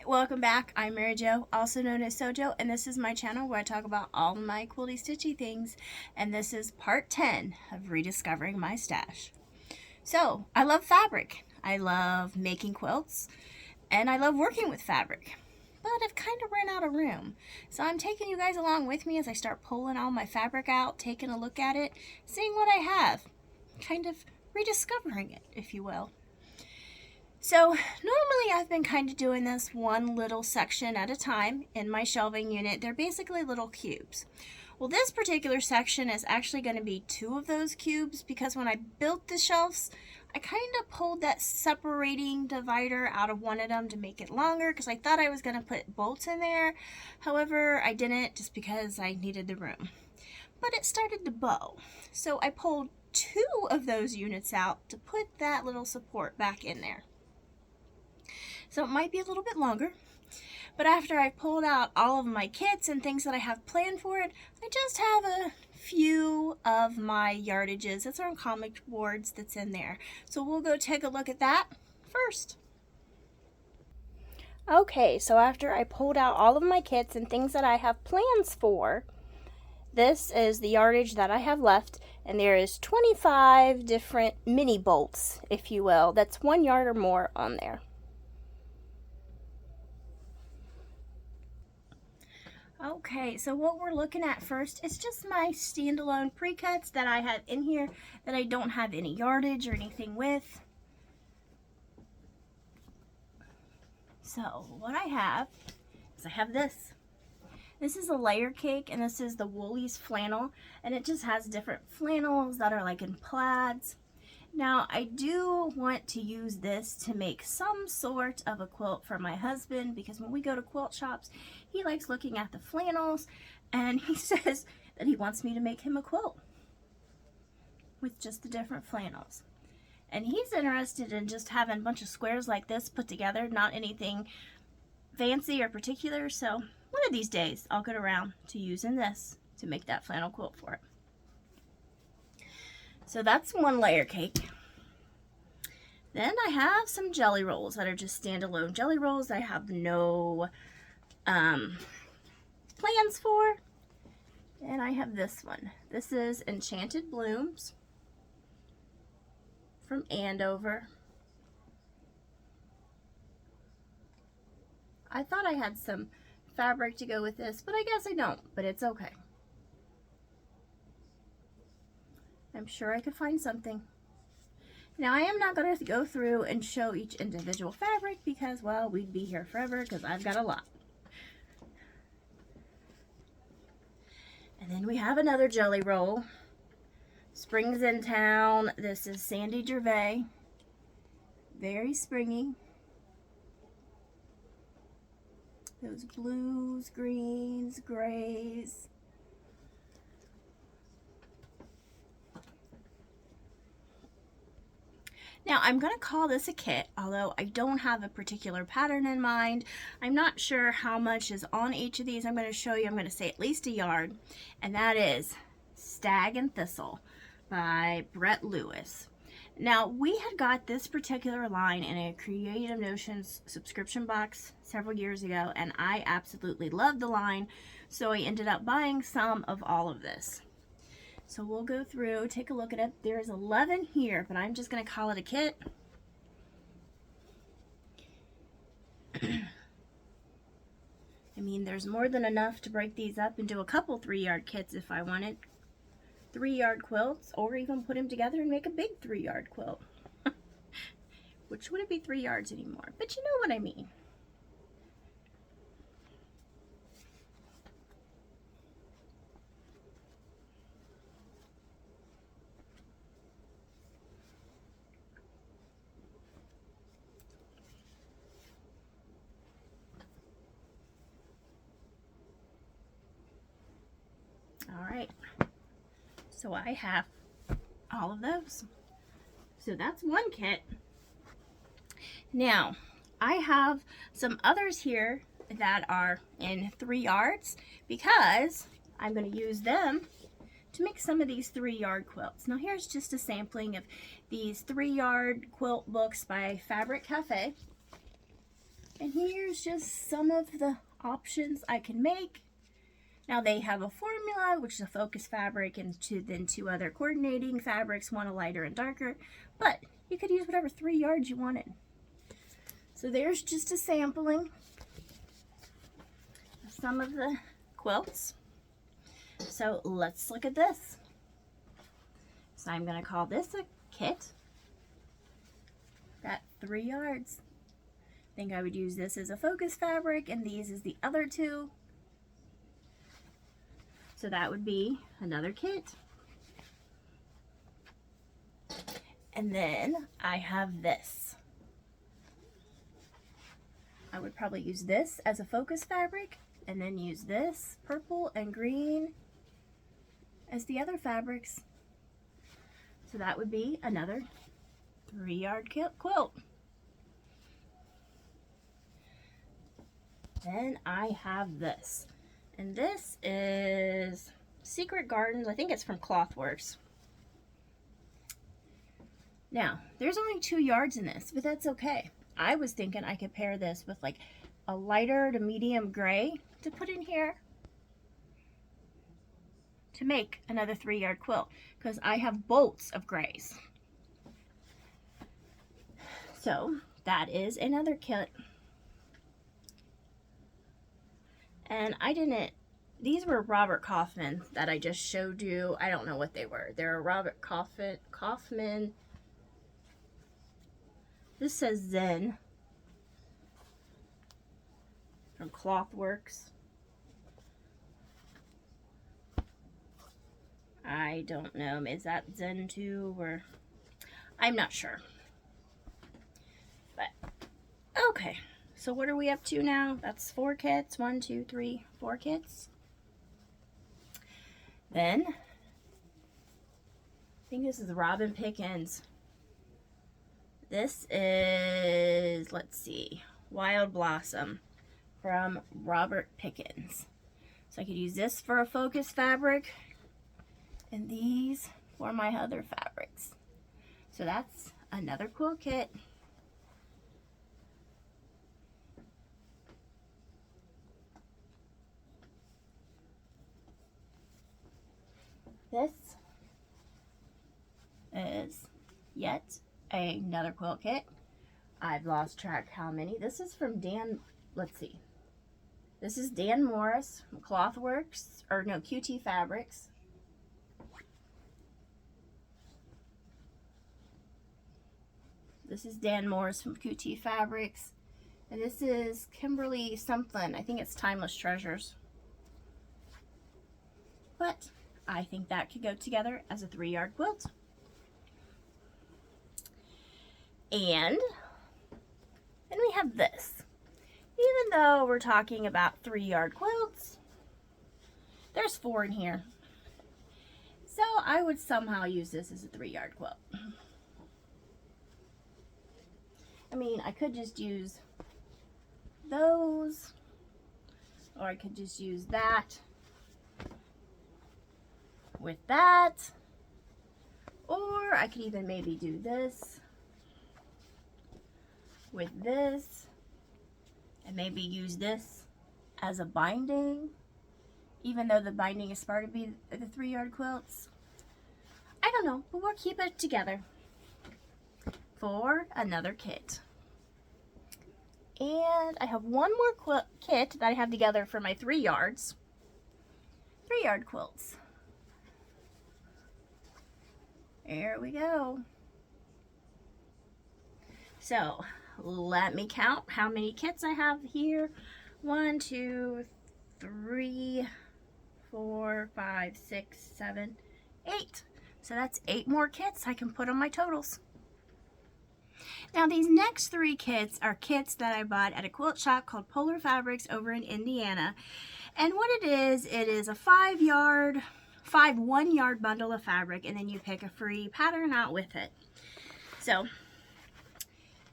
welcome back. I'm Mary Jo, also known as Sewjo, and this is my channel where I talk about all my quilty stitchy things, and this is part 10 of rediscovering my stash. So, I love fabric. I love making quilts, and I love working with fabric, but I've kind of run out of room. So I'm taking you guys along with me as I start pulling all my fabric out, taking a look at it, seeing what I have, kind of rediscovering it, if you will. So normally I've been kind of doing this one little section at a time in my shelving unit. They're basically little cubes. Well, this particular section is actually going to be 2 of those cubes because when I built the shelves, I kind of pulled that separating divider out of one of them to make it longer because I thought I was going to put bolts in there. However, I didn't just because I needed the room. But it started to bow. So I pulled 2 of those units out to put that little support back in there. So it might be a little bit longer, but after I pulled out all of my kits and things that I have planned for it, I just have a few of my yardages. It's our comic boards that's in there. So we'll go take a look at that first. Okay, so after I pulled out all of my kits and things that I have plans for, this is the yardage that I have left, and there is 25 different mini bolts, if you will. That's 1 yard or more on there. Okay, so what we're looking at first is just my standalone pre-cuts that I have in here that I don't have any yardage or anything with. So what I have is I have this. This is a layer cake, and this is the Woolies flannel, and it just has different flannels that are like in plaids. Now, I do want to use this to make some sort of a quilt for my husband because when we go to quilt shops, he likes looking at the flannels and he says that he wants me to make him a quilt with just the different flannels. And he's interested in just having a bunch of squares like this put together, not anything fancy or particular. So one of these days I'll get around to using this to make that flannel quilt for it. So that's one layer cake. Then I have some jelly rolls that are just standalone jelly rolls I have no plans for. And I have this one. This is Enchanted Blooms from Andover. I thought I had some fabric to go with this, but I guess I don't, but it's okay. I'm sure I could find something. Now, I am not going to go through and show each individual fabric because, well, we'd be here forever because I've got a lot. And then we have another jelly roll. Spring's in Town. This is Sandy Gervais. Very springy. Those blues, greens, grays. Now, I'm going to call this a kit, although I don't have a particular pattern in mind. I'm not sure how much is on each of these. I'm going to show you, I'm going to say at least a yard, and that is Stag and Thistle by Brett Lewis. Now, we had got this particular line in a Creative Notions subscription box several years ago, and I absolutely loved the line, so I ended up buying some of all of this. So we'll go through, take a look at it. There's 11 here, but I'm just going to call it a kit. I mean, there's more than enough to break these up into a couple 3-yard kits if I wanted. 3-yard quilts, or even put them together and make a big 3-yard quilt. Which wouldn't be 3 yards anymore, but you know what I mean. All right, so I have all of those. So that's one kit. Now, I have some others here that are in 3 yards because I'm going to use them to make some of these 3-yard quilts. Now, here's just a sampling of these 3-yard quilt books by Fabric Cafe. And here's just some of the options I can make. Now they have a formula, which is a focus fabric, and then two other coordinating fabrics, one a lighter and darker, but you could use whatever 3 yards you wanted. So there's just a sampling of some of the quilts. So let's look at this. So I'm going to call this a kit. Got 3 yards. I think I would use this as a focus fabric and these as the other two. So that would be another kit. And then I have this. I would probably use this as a focus fabric and then use this purple and green as the other fabrics. So that would be another 3-yard quilt. Then I have this. And this is Secret Gardens. I think it's from Clothworks. Now, there's only 2 yards in this, but that's okay. I was thinking I could pair this with like a lighter to medium gray to put in here to make another 3-yard quilt, because I have bolts of grays. So that is another kit. And these were Robert Kaufman that I just showed you. I don't know what they were. They're a Robert Kaufman. This says Zen from Clothworks. I don't know. Is that Zen 2 or... I'm not sure. But, okay. So what are we up to now? That's 4 kits. 1, 2, 3, 4 kits. Then, I think this is Robin Pickens. This is, let's see, Wild Blossom from Robert Pickens. So I could use this for a focus fabric and these for my other fabrics. So that's another quilt kit. This is yet another quilt kit. I've lost track how many. This is from Dan, let's see. This is Dan Morris from Clothworks, or no, QT Fabrics. This is Dan Morris from QT Fabrics. And this is Kimberly something. I think it's Timeless Treasures. But I think that could go together as a 3-yard quilt. And then we have this. Even though we're talking about 3-yard quilts, there's 4 in here. So I would somehow use this as a 3-yard quilt. I mean, I could just use those, or I could just use that with that, or I could even maybe do this with this and maybe use this as a binding, even though the binding is supposed to be the 3-yard quilts. I don't know, but we'll keep it together for another kit. And I have one more kit that I have together for my 3 yards. 3-yard quilts. There we go. So let me count how many kits I have here. 1, 2, 3, 4, 5, 6, 7, 8. So that's 8 more kits I can put on my totals. Now these next 3 kits are kits that I bought at a quilt shop called Polar Fabrics over in Indiana. And what it is a 5 1-yard bundle of fabric, and then you pick a free pattern out with it. So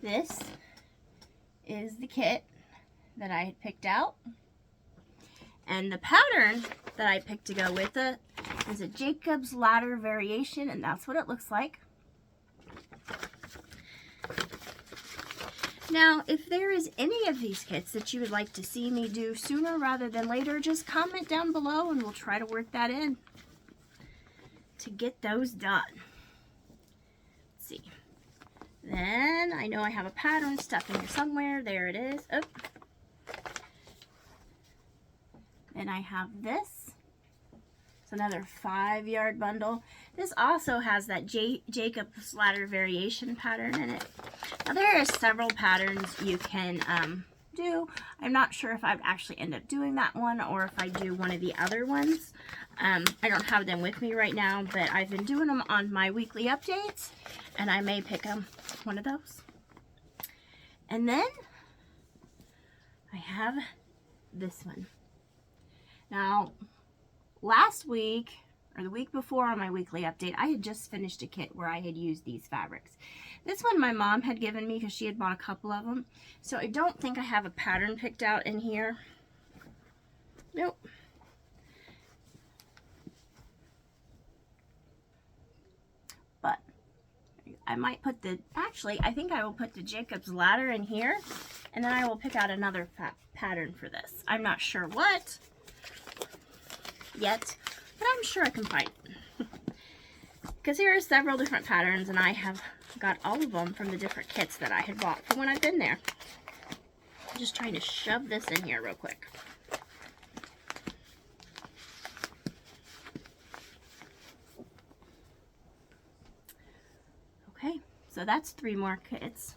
this is the kit that I had picked out. And the pattern that I picked to go with it is a Jacob's Ladder variation, and that's what it looks like. Now, if there is any of these kits that you would like to see me do sooner rather than later, just comment down below and we'll try to work that in to get those done. Let's see. Then I know I have a pattern stuck in here somewhere. There it is. Oh. Then I have this. It's another 5-yard bundle. This also has that Jacob's ladder variation pattern in it. Now there are several patterns you can do. I'm not sure if I'd actually end up doing that one or if I do one of the other ones. I don't have them with me right now, but I've been doing them on my weekly updates, and I may pick up one of those. And then I have this one. Now, last week, or the week before on my weekly update, I had just finished a kit where I had used these fabrics. This one my mom had given me because she had bought a couple of them. So I don't think I have a pattern picked out in here. Nope. But I might put the, actually, I think I will put the Jacob's ladder in here. And then I will pick out another pattern for this. I'm not sure what yet, but I'm sure I can find it. Because here are several different patterns, and I have got all of them from the different kits that I had bought from when I've been there. I'm just trying to shove this in here real quick. Okay, so that's 3 more kits.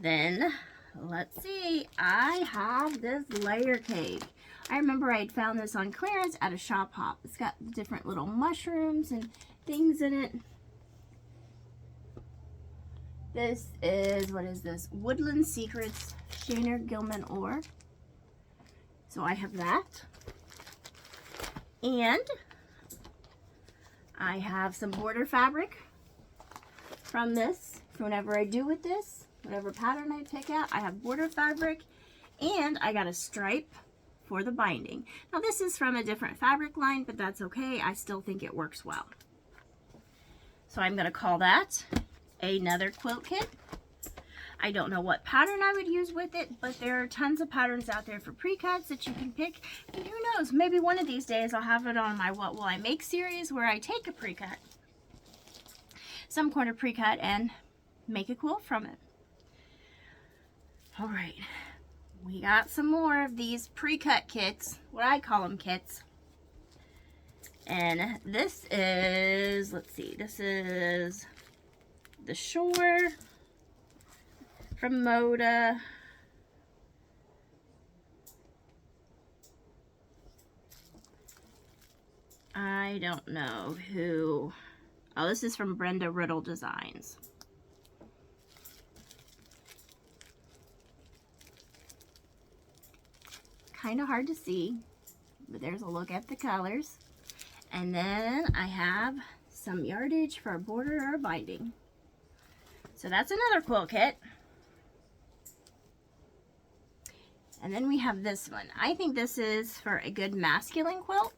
Then, let's see, I have this layer cake. I remember I had found this on clearance at a shop hop. It's got different little mushrooms and things in it. This is, what is this? Woodland Secrets Shaner Gilman ore. So I have that. And I have some border fabric from this. Whenever I do with this, whatever pattern I pick out, I have border fabric. And I got a stripe for the binding. Now this is from a different fabric line, but that's okay. I still think it works well. So I'm going to call that another quilt kit. I don't know what pattern I would use with it, but there are tons of patterns out there for pre-cuts that you can pick. And who knows, maybe one of these days I'll have it on my What Will I Make series where I take a pre-cut, some quarter pre-cut, and make a quilt from it. All right. We got some more of these pre-cut kits, what I call them kits. And this is, let's see, this is the Shore from Moda. I don't know who. Oh, this is from Brenda Riddle Designs. Kind of hard to see, but there's a look at the colors. And then I have some yardage for a border or a binding. So that's another quilt kit. And then we have this one. I think this is for a good masculine quilt.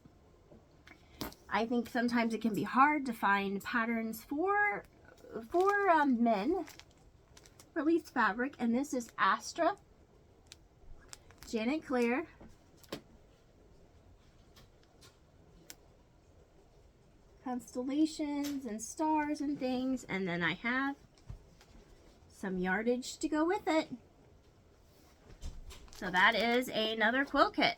I think sometimes it can be hard to find patterns for men, released fabric. And this is Astra, Janet Clear. Constellations and stars and things, and then I have some yardage to go with it. So that is another quilt kit.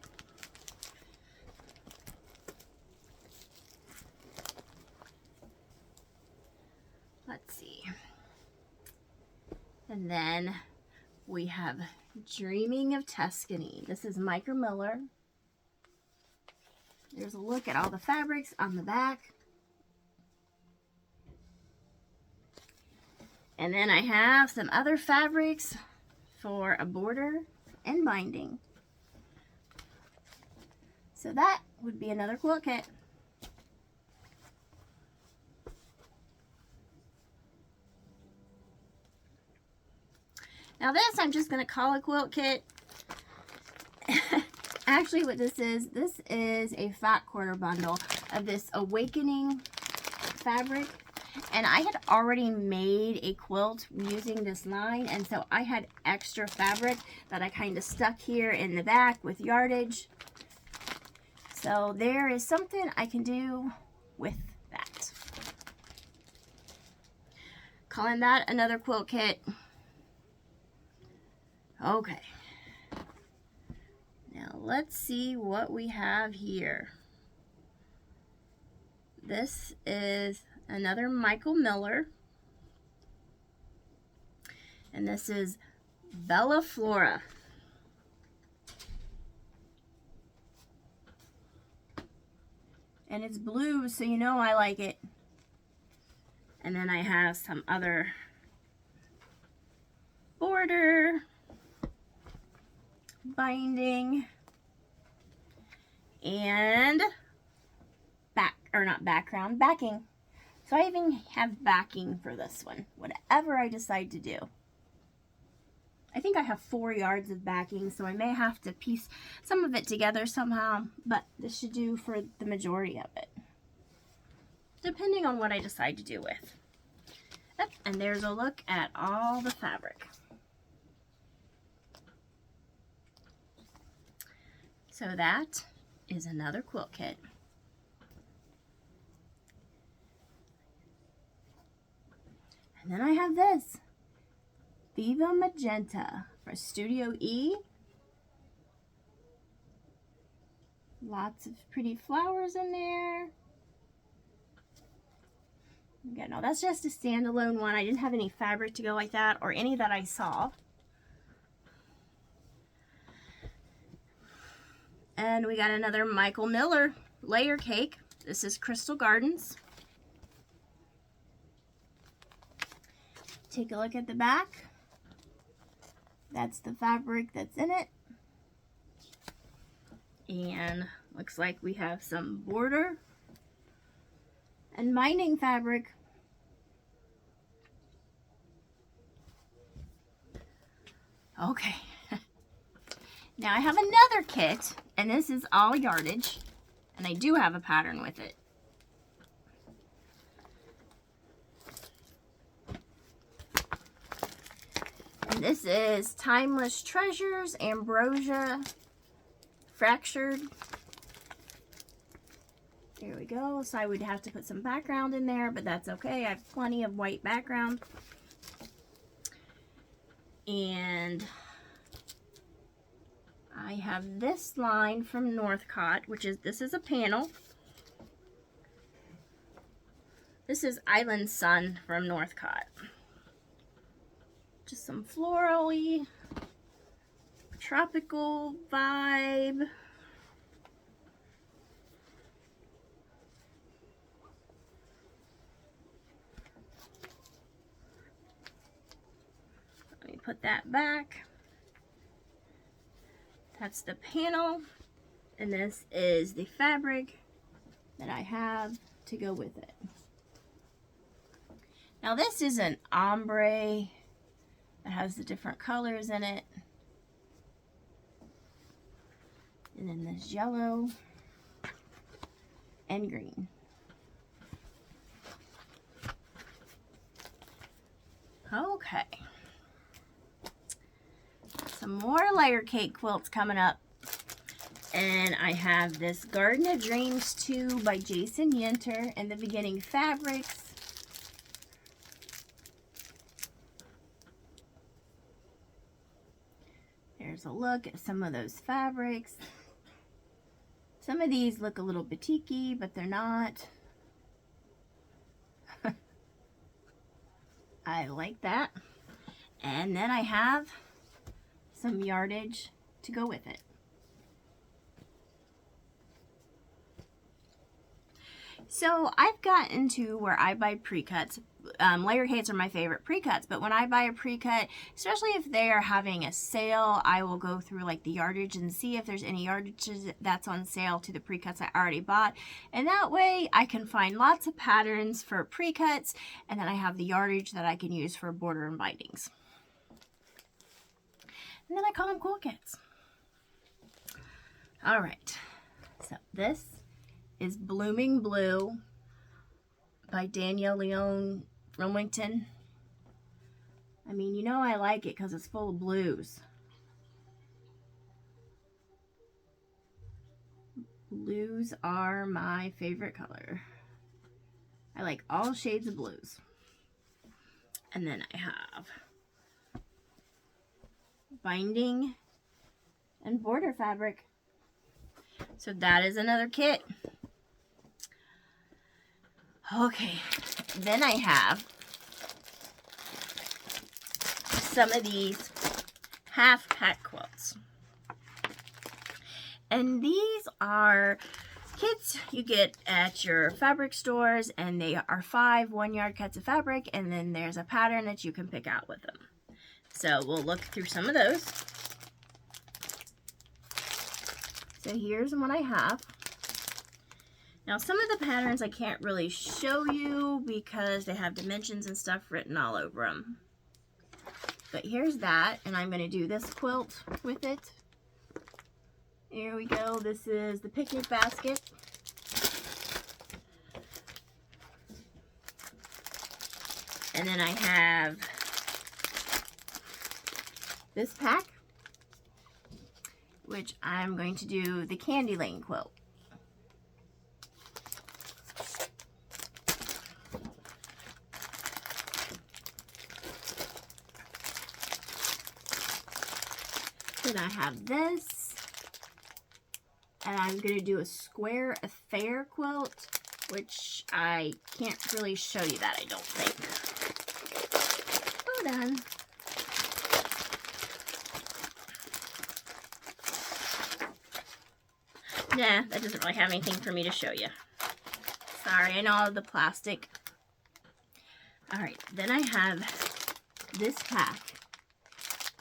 Let's see. And then we have Dreaming of Tuscany. This is Micro Miller. There's a look at all the fabrics on the back. And then I have some other fabrics for a border and binding. So that would be another quilt kit. Now this I'm just going to call a quilt kit. Actually what this is a fat quarter bundle of this Awakening fabric. And I had already made a quilt using this line, and so I had extra fabric that I kind of stuck here in the back with yardage. So there is something I can do with that. Calling that another quilt kit. Okay. Now let's see what we have here. This is another Michael Miller. And this is Bella Flora. And it's blue, so you know I like it. And then I have some other border, binding, and backing. So I even have backing for this one, whatever I decide to do. I think I have 4 yards of backing, so I may have to piece some of it together somehow, but this should do for the majority of it, depending on what I decide to do with. Yep, and there's a look at all the fabric. So that is another quilt kit. And then I have this Viva Magenta for Studio E. Lots of pretty flowers in there. Okay, no, that's just a standalone one. I didn't have any fabric to go like that, or any that I saw. And we got another Michael Miller layer cake. This is Crystal Gardens. Take a look at the back. That's the fabric that's in it. And looks like we have some border and binding fabric. Okay. Now I have another kit, and this is all yardage, and I do have a pattern with it. And this is Timeless Treasures, Ambrosia, Fractured. There we go. So I would have to put some background in there, but that's okay. I have plenty of white background. And I have this line from Northcott, this is a panel. This is Island Sun from Northcott. Just some floral-y, tropical vibe. Let me put that back. That's the panel, and this is the fabric that I have to go with it. Now this is an ombre that has the different colors in it. And then this yellow and green. Okay. Some more layer cake quilts coming up. And I have this Garden of Dreams 2 by Jason Yenter and the Beginning Fabrics. There's a look at some of those fabrics. Some of these look a little batik-y, but they're not. I like that. And then I have some yardage to go with it. So I've gotten to where I buy pre-cuts. Layer cakes are my favorite pre-cuts, but when I buy a pre-cut, especially if they are having a sale, I will go through like the yardage and see if there's any yardage that's on sale to the pre-cuts I already bought. And that way I can find lots of patterns for pre-cuts, and then I have the yardage that I can use for border and bindings. And then I call them quilt kits. All right, so this is Blooming Blue by Danielle Leon Remington. I mean, you know I like it because it's full of blues. Blues are my favorite color. I like all shades of blues. And then I have binding and border fabric. So that is another kit. Okay, then I have some of these half pack quilts. And these are kits you get at your fabric stores, and they are 5 1-yard cuts of fabric, and then there's a pattern that you can pick out with them. So we'll look through some of those. So here's what I have. Now some of the patterns I can't really show you because they have dimensions and stuff written all over them. But here's that, and I'm going to do this quilt with it. Here we go. This is the picnic basket. And then I have this pack, which I'm going to do the candy lane quilt. Then I have this, and I'm going to do a square affair quilt, which I can't really show you that, I don't think. Hold on. Nah, that doesn't really have anything for me to show you. Sorry, I know all the plastic. Alright, then I have this pack,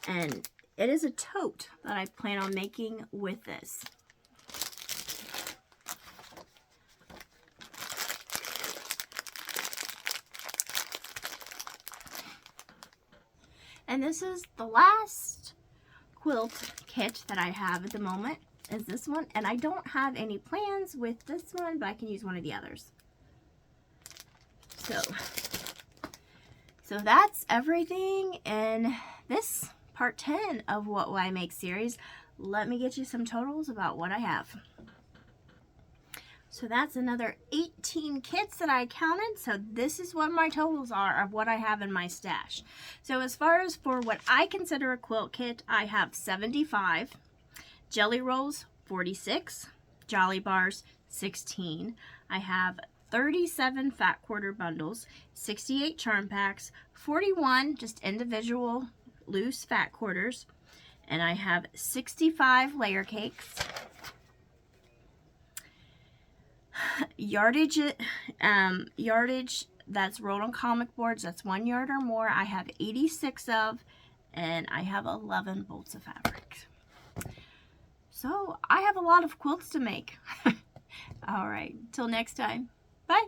and it is a tote that I plan on making with this. And this is the last quilt kit that I have at the moment, is this one. And I don't have any plans with this one, but I can use one of the others. So that's everything in this part 10 of What Will I Make series. Let me get you some totals about what I have. So that's another 18 kits that I counted. So this is what my totals are of what I have in my stash. So as far as for what I consider a quilt kit, I have 75, jelly rolls 46, jolly bars 16. I have 37 fat quarter bundles, 68 charm packs, 41 just individual loose fat quarters, and I have 65 layer cakes. Yardage that's rolled on comic boards, that's 1 yard or more, I have 86 of, and I have 11 bolts of fabric. So I have a lot of quilts to make. All right, till next time, bye.